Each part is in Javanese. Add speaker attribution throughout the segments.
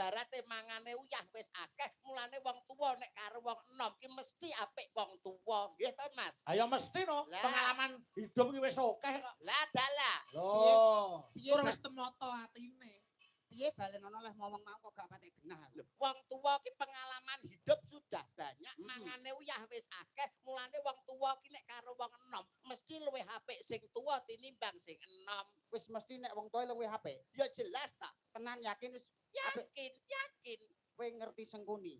Speaker 1: ibarate mangane uyah wis akeh, mulane wong tuwa nek karo wong enom ki mesti apik wong tuwa. Nggih to, Mas?
Speaker 2: Ayo mesti no, pengalaman hidup ki wis akeh kok.
Speaker 1: Lah dalah.
Speaker 2: Loh,
Speaker 3: piye
Speaker 2: ora wis temoto atine.
Speaker 3: piye balen ana leh ngomong mau kok gak patek genah.
Speaker 1: Wong tuwa ki pengalaman hidup sudah banyak, mangane uyah wis akeh, mulane wong tuwa ki nek karo wong enom mesti luwih apik sing tuwa tinimbang sing enom.
Speaker 3: Wis mesti nek wong tuwa luwih apik.
Speaker 1: Ya jelas ta.
Speaker 3: Tenan yakin wis apik.
Speaker 1: Yakin.
Speaker 3: Kowe ngerti sengkuni.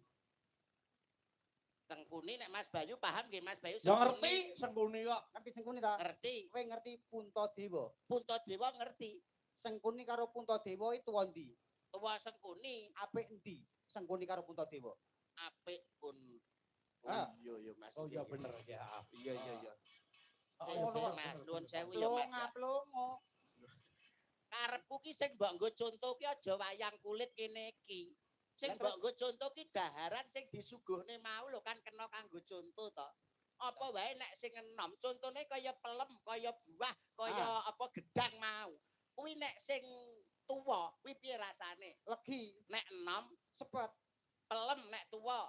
Speaker 1: Sengkuni nek Mas Bayu paham nggih Mas Bayu
Speaker 2: Ya ngerti sengkuni kok.
Speaker 3: Ngerti sengkuni ta?
Speaker 1: Ngerti.
Speaker 3: Kowe ngerti Puntadewa.
Speaker 1: Puntadewa ngerti.
Speaker 3: Sengkuni karo Puntadewa itu ndi?
Speaker 1: Tuwa Sengkuni
Speaker 3: Apik endi? Sengkuni karo Puntadewa.
Speaker 1: apik pun.
Speaker 3: Ah.
Speaker 1: Iya Mas.
Speaker 2: Oh iya bener ya.
Speaker 1: Iya.
Speaker 3: Oh,
Speaker 1: Mas, nuwun sewu ya Mas.
Speaker 3: Plonga.
Speaker 1: Karepku ki sing mbok nggo conto ki aja wayang kulit kene iki. Sing mbok nggo conto ki daharan sing disuguhne mau lho kan kena kanggo conto to. Apa wae nek sing enom, contone kaya pelem, kaya buah, kaya apa gedang mau. Kuwi nek sing tuwa, kuwi piye rasane?
Speaker 3: Legi,
Speaker 1: Nek enom,
Speaker 3: sepet,
Speaker 1: pelem nek tuwa.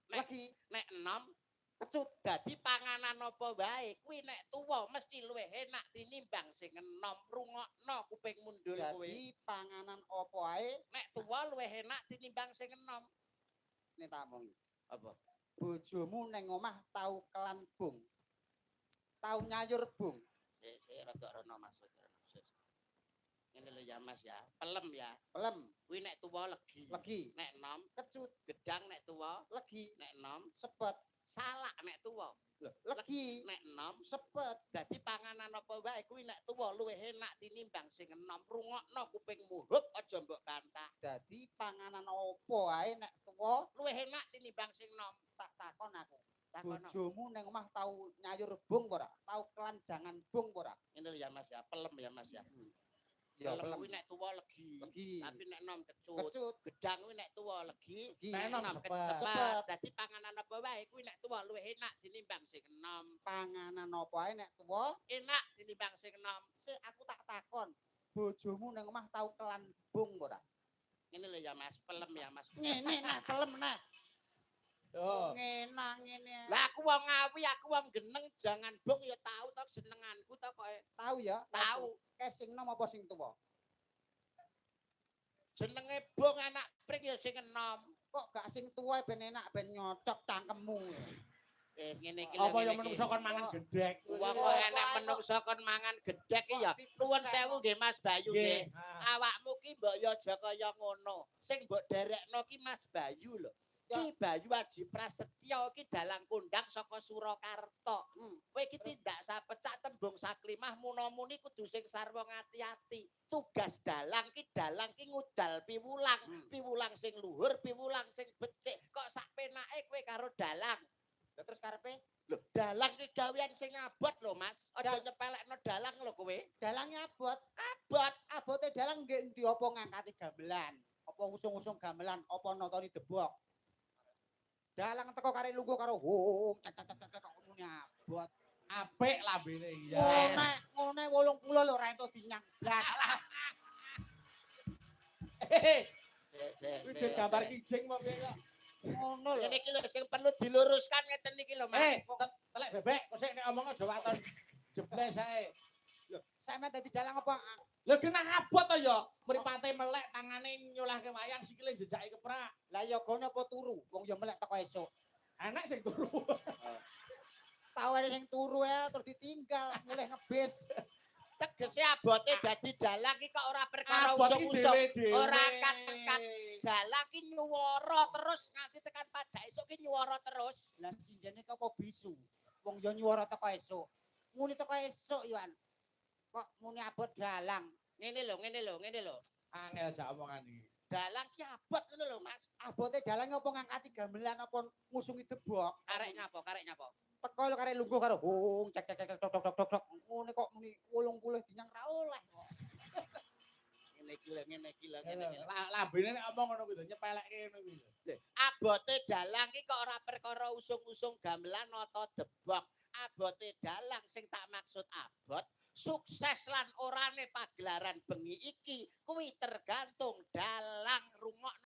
Speaker 3: legi,
Speaker 1: Nek enom,
Speaker 3: kecut.
Speaker 1: dadi panganan apa wae kuwi nek tuwa mesti luwih enak tinimbang sing enom. Rungokno kuping mundul kowe.
Speaker 3: Jadi panganan apa ae
Speaker 1: Nek tuwa luwih enak tinimbang sing enom.
Speaker 3: nek tak omongi.
Speaker 1: Apa?
Speaker 3: Bojomu neng omah tau kelan bung. Tau nyayur bung.
Speaker 1: Sik rada rono maksud. Ngene lho ya Mas ya. Pelem ya.
Speaker 3: Pelem,
Speaker 1: Kuwi nek tuwa legi.
Speaker 3: legi,
Speaker 1: Nek enom,
Speaker 3: kecut,
Speaker 1: gedang nek tuwa,
Speaker 3: legi,
Speaker 1: nek enom,
Speaker 3: sepet,
Speaker 1: salak nek tuwa.
Speaker 3: legi,
Speaker 1: Nek enom,
Speaker 3: sepet.
Speaker 1: dadi panganan apa wae kuwi nek tuwa luwih enak tinimbang sing enom. Rungokno kupingmu, hup aja mbok bantah.
Speaker 3: Jadi panganan apa ae nek tuwa
Speaker 1: Luwih enak tinimbang sing enom.
Speaker 3: tak takon aku.
Speaker 1: Takono.
Speaker 3: Bojomu neng omah tau nyayur bung ora? Tau kelanjangan bung ora?
Speaker 1: Ngene lho ya Mas ya, pelem ya Mas ya.
Speaker 3: Ya
Speaker 1: Pelem kuwi nek tuwa legi.
Speaker 3: legi,
Speaker 1: Tapi nek enom kecut.
Speaker 3: kecut,
Speaker 1: Gedang kuwi nek tuwa legi.
Speaker 3: legi,
Speaker 2: Nek enom
Speaker 1: Enom
Speaker 2: sepet.
Speaker 1: kecepet. Dadi panganan apa wae kuwi nek tuwa luwih enak tinimbang sing enom.
Speaker 3: panganan apa ae nek tuwa
Speaker 1: Enak tinimbang sing enom.
Speaker 3: sik aku tak takon. Bojomu neng omah tau kelan bung ora?
Speaker 1: Ngene lho ya Mas, pelem ya Mas.
Speaker 3: Ngene nah pelem nah.
Speaker 2: Yo.
Speaker 3: Ngenang ngene.
Speaker 1: Lah aku wong ngawi, aku wong geneng, jangan bong ya tahu to senenganku to kok.
Speaker 3: Tahu ya?
Speaker 1: Tahu.
Speaker 3: Ke sing nom apa sing tuwa?
Speaker 1: Jenenge bong anak pring ya sing enom.
Speaker 3: Kok gak sing tuwa ben enak ben nyocok cangkemmu.
Speaker 1: Wis ngene iki
Speaker 2: Apa ya menungso kon mangan gedhek.
Speaker 1: Wong kok enak menungso kon mangan gedhek iki ya. Nuwun sewu nggih Mas Bayu nggih. Awakmu ki mbok ya aja kaya ngono. Sing mbok derekno ki Mas Bayu lho. Ki Bayu Aji Prasetyo ki dalang kondang saka Surakarta. Kowe iki tindak sapecak tembung saklimah munomuni kudu sing sarwa ngati-ati. Tugas dalang ki ngudal piwulang. Piwulang sing luhur, piwulang sing becik. Kok sak penake kowe karo dalang.
Speaker 3: Lah terus karepe
Speaker 1: Lho, dalang ki gawean sing abot lho, Mas. Aja nyepelekno dalang lho kowe.
Speaker 3: dalange abot.
Speaker 1: Abot.
Speaker 3: Abote dalang nggih endi apa ngangkati gamelan? Apa usung-usung gamelan? Apa nonton debok? Dalang teko kare lungguh karo hong cak ngene abot.
Speaker 2: Apik lambene iya.
Speaker 3: Ngone 80 lho ora entuk dinyang blas.
Speaker 2: Wis gambar kijing kok piye kok.
Speaker 3: Ngono lho.
Speaker 1: Ngene iki lho sing perlu diluruskan ngeten iki lho, Mas.
Speaker 2: Telek bebek kok sik nek omong aja waton jebles ae.
Speaker 3: Lho, sampe dadi dalang apa?
Speaker 2: Lho genah abot to ya. Mripate melek tangane nyolahke wayang sikile jejake keprak.
Speaker 3: Lah ya gone apa turu? Wong ya melek teko esuk.
Speaker 2: Enak sing turu.
Speaker 3: Tawene sing turu ya terus ditinggal mulih ngebis.
Speaker 1: Tegese abote dadi dalang ki kok ora perkara
Speaker 2: Abot iki
Speaker 1: usuk-usuk.
Speaker 2: dhewe-dhewe.
Speaker 1: Ora angkat-angkat. Dalang ki nyuwara terus nganti tekan pada esuk ki nyuwara terus.
Speaker 3: Lah sinjane kok apa bisu? Wong ya nyuwara teko esuk. Muni teko esuk yo an. Kok muni abot dalang.
Speaker 1: Ngene lho.
Speaker 2: Angel jak omongan iki.
Speaker 1: Dalang ki abot ngono lho, Mas.
Speaker 3: Abote dalang apa ngangkati gamelan apa ngusungi debok?
Speaker 1: Karek nyapa?
Speaker 3: Teko lho kare lungguh karo hong cek tok. Ngene kok muni 80 dinyang ra oleh kok.
Speaker 1: Ngene iki lho.
Speaker 2: Lambene nek omong ngono kuwi nyepelekke ngono kuwi.
Speaker 1: Abote dalang ki kok ora perkara usung-usung gamelan atau debok. Abote dalang sing tak maksud abot sukses lan orane pagelaran bengi iki kuwi tergantung dalang rungokno